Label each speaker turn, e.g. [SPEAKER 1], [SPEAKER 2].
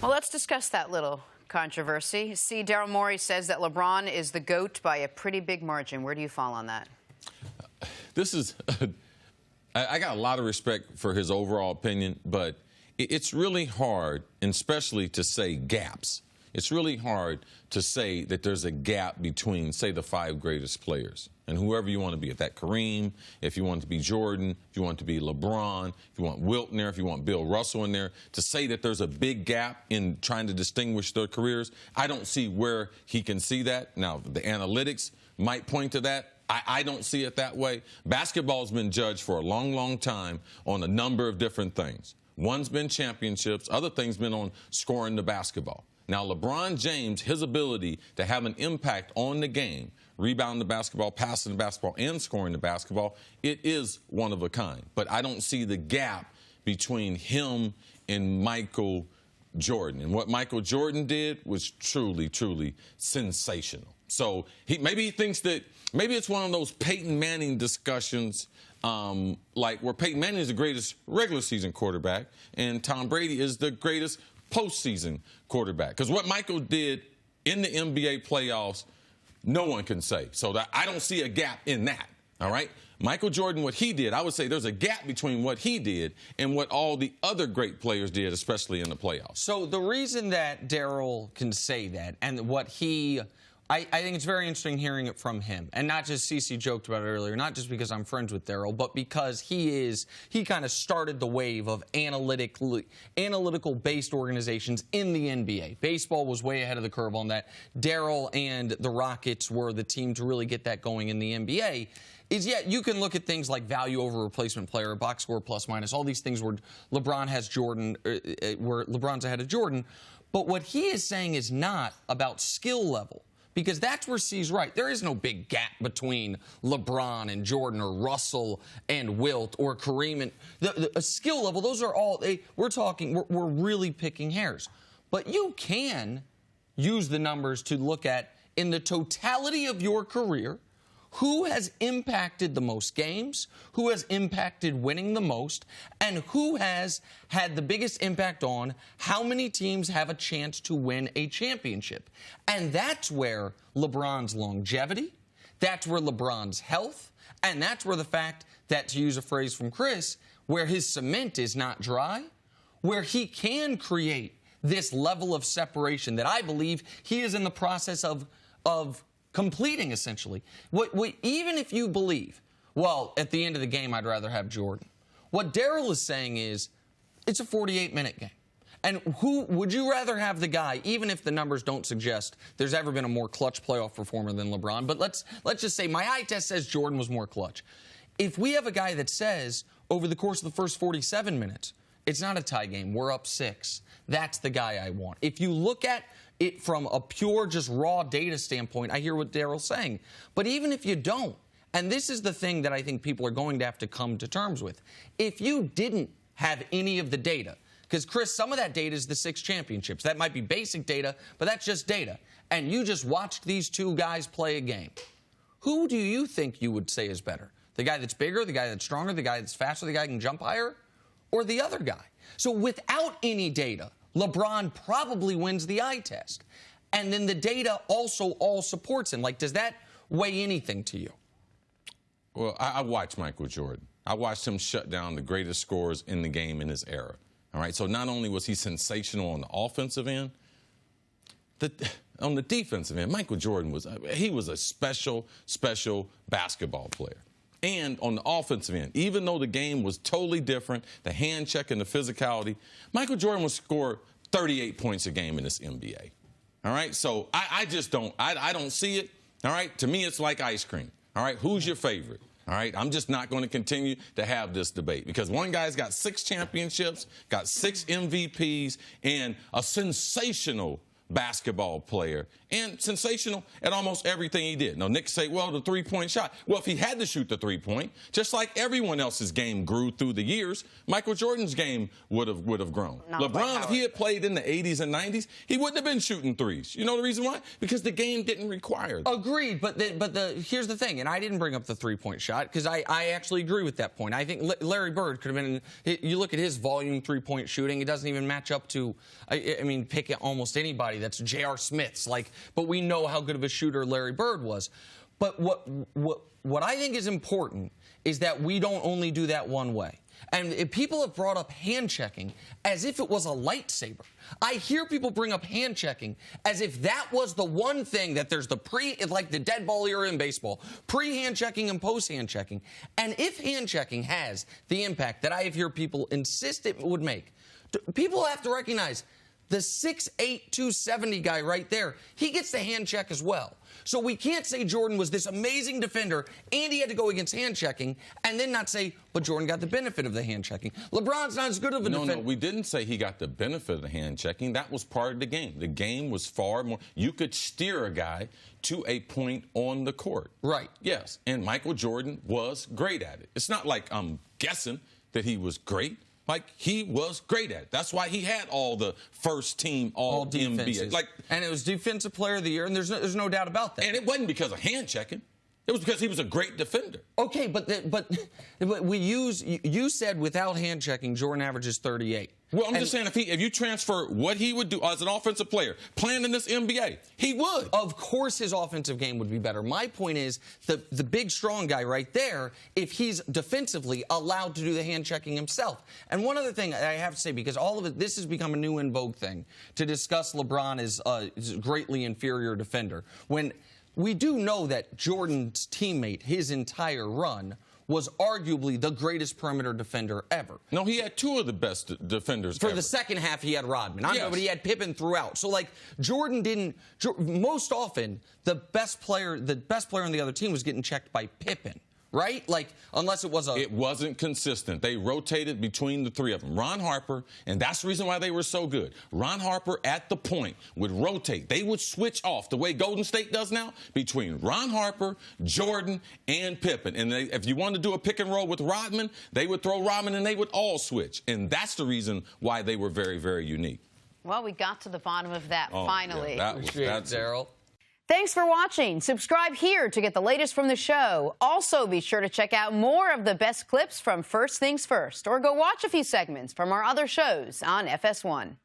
[SPEAKER 1] Well, let's discuss that little controversy. See, Daryl Morey says that LeBron is the GOAT by a pretty big margin. Where do you fall on that?
[SPEAKER 2] This is, I got a lot of respect for his overall opinion, but it's really hard, and especially to say gaps. It's really hard to say that there's a gap between, say, the 5 greatest players and whoever you want to be. If that Kareem, if you want it to be Jordan, if you want it to be LeBron, if you want Wilt in there, if you want Bill Russell in there, to say that there's a big gap in trying to distinguish their careers, I don't see where he can see that. Now, the analytics might point to that. I don't see it that way. Basketball's been judged for a long, long time on a number of different things. One's been championships. Other things been on scoring the basketball. Now, LeBron James, his ability to have an impact on the game, rebounding the basketball, passing the basketball, and scoring the basketball, it is one of a kind. But I don't see the gap between him and Michael Jordan. And what Michael Jordan did was truly, truly sensational. So maybe he thinks that maybe it's one of those Peyton Manning discussions, like where Peyton Manning is the greatest regular season quarterback and Tom Brady is the greatest postseason quarterback. Because what Michael did in the NBA playoffs, no one can say. So I don't see a gap in that, all right? Michael Jordan, what he did, I would say there's a gap between what he did and what all the other great players did, especially in the playoffs.
[SPEAKER 3] So the reason that Daryl can say that and what he I think it's very interesting hearing it from him. And not just CeCe joked about it earlier, not just because I'm friends with Daryl, but because he kind of started the wave of analytical-based organizations in the NBA. Baseball was way ahead of the curve on that. Daryl and the Rockets were the team to really get that going in the NBA. You can look at things like value over replacement player, box score plus minus, all these things where LeBron has Jordan, where LeBron's ahead of Jordan. But what he is saying is not about skill level. Because that's where C's right. There is no big gap between LeBron and Jordan or Russell and Wilt or Kareem. And a skill level, those are all, we're really picking hairs. But you can use the numbers to look at, in the totality of your career, who has impacted the most games, who has impacted winning the most, and who has had the biggest impact on how many teams have a chance to win a championship. And that's where LeBron's longevity, that's where LeBron's health, and that's where the fact that, to use a phrase from Chris, where his cement is not dry, where he can create this level of separation that I believe he is in the process of completing, essentially. Even if you believe, well, at the end of the game, I'd rather have Jordan. What Daryl is saying is, it's a 48-minute game. And who would you rather have the guy, even if the numbers don't suggest there's ever been a more clutch playoff performer than LeBron, but let's just say my eye test says Jordan was more clutch. If we have a guy that says, over the course of the first 47 minutes, it's not a tie game, we're up 6, that's the guy I want. If you look at it from a pure, just raw data standpoint, I hear what Daryl's saying. But even if you don't, and this is the thing that I think people are going to have to come to terms with, if you didn't have any of the data, because, Chris, some of that data is the 6 championships. That might be basic data, but that's just data. And you just watched these two guys play a game. Who do you think you would say is better? The guy that's bigger, the guy that's stronger, the guy that's faster, the guy who can jump higher, or the other guy? So without any data, LeBron probably wins the eye test. And then the data also all supports him. Like, does that weigh anything to you?
[SPEAKER 2] Well, I watched Michael Jordan. I watched him shut down the greatest scorers in the game in his era. All right, so not only was he sensational on the offensive end, on the defensive end, Michael Jordan was a special basketball player. And on the offensive end, even though the game was totally different, the hand check and the physicality, Michael Jordan would score 38 points a game in this NBA. All right, so I just don't see it. All right, to me, it's like ice cream. All right, who's your favorite? All right, I'm just not going to continue to have this debate because one guy's got 6 championships, got 6 MVPs, and a sensational basketball player and sensational at almost everything he did. Now, Nick say, well, the three-point shot. Well, if he had to shoot the three-point, just like everyone else's game grew through the years, Michael Jordan's game would have grown. LeBron, if he had played in the 80s and 90s, he wouldn't have been shooting threes. You know the reason why? Because the game didn't require that.
[SPEAKER 3] Agreed, but here's the thing, and I didn't bring up the three-point shot because I actually agree with that point. I think Larry Bird could have been, you look at his volume three-point shooting, it doesn't even match up to, I mean, pick almost anybody that's J.R. Smith's, but we know how good of a shooter Larry Bird was. But what I think is important is that we don't only do that one way. And if people have brought up hand checking as if it was a lightsaber. I hear people bring up hand checking as if that was the one thing that there's like the dead ball era in baseball, pre-hand checking and post-hand checking. And if hand checking has the impact that I hear people insist it would make, people have to recognize the 6'8", 270 guy right there, he gets the hand check as well. So we can't say Jordan was this amazing defender and he had to go against hand checking and then not say, but Jordan got the benefit of the hand checking. LeBron's not as good of a defender.
[SPEAKER 2] No, we didn't say he got the benefit of the hand checking. That was part of the game. The game was far more. You could steer a guy to a point on the court.
[SPEAKER 3] Right.
[SPEAKER 2] Yes. And Michael Jordan was great at it. It's not like I'm guessing that he was great. Like, he was great at it. That's why he had all the first team, all NBA.
[SPEAKER 3] And it was Defensive Player of the Year, and there's no doubt about that.
[SPEAKER 2] And it wasn't because of hand checking. It was because he was a great defender.
[SPEAKER 3] Okay, but you said without hand checking, Jordan averages 38.
[SPEAKER 2] Well, I'm just saying, if you transfer what he would do as an offensive player, playing in this NBA, he would.
[SPEAKER 3] Of course his offensive game would be better. My point is, the big, strong guy right there, if he's defensively allowed to do the hand-checking himself. And one other thing I have to say, because all of it, this has become a new in vogue thing, to discuss LeBron as a greatly inferior defender. When we do know that Jordan's teammate, his entire run, was arguably the greatest perimeter defender ever.
[SPEAKER 2] No, he had two of the best defenders
[SPEAKER 3] For
[SPEAKER 2] ever.
[SPEAKER 3] the second half, he had Rodman. I know,
[SPEAKER 2] Yes.
[SPEAKER 3] but he had Pippen throughout. So, Jordan didn't... Most often, the best player on the other team was getting checked by Pippen. Right? Unless it was
[SPEAKER 2] It wasn't consistent. They rotated between the three of them. Ron Harper, and that's the reason why they were so good. Ron Harper at the point would rotate. They would switch off the way Golden State does now between Ron Harper, Jordan, and Pippen. And if you wanted to do a pick and roll with Rodman, they would throw Rodman and they would all switch. And that's the reason why they were very, very unique.
[SPEAKER 1] Well, we got to the bottom of that finally.
[SPEAKER 2] Yeah, that's
[SPEAKER 3] Daryl.
[SPEAKER 1] Thanks for watching. Subscribe here to get the latest from the show. Also, be sure to check out more of the best clips from First Things First, or go watch a few segments from our other shows on FS1.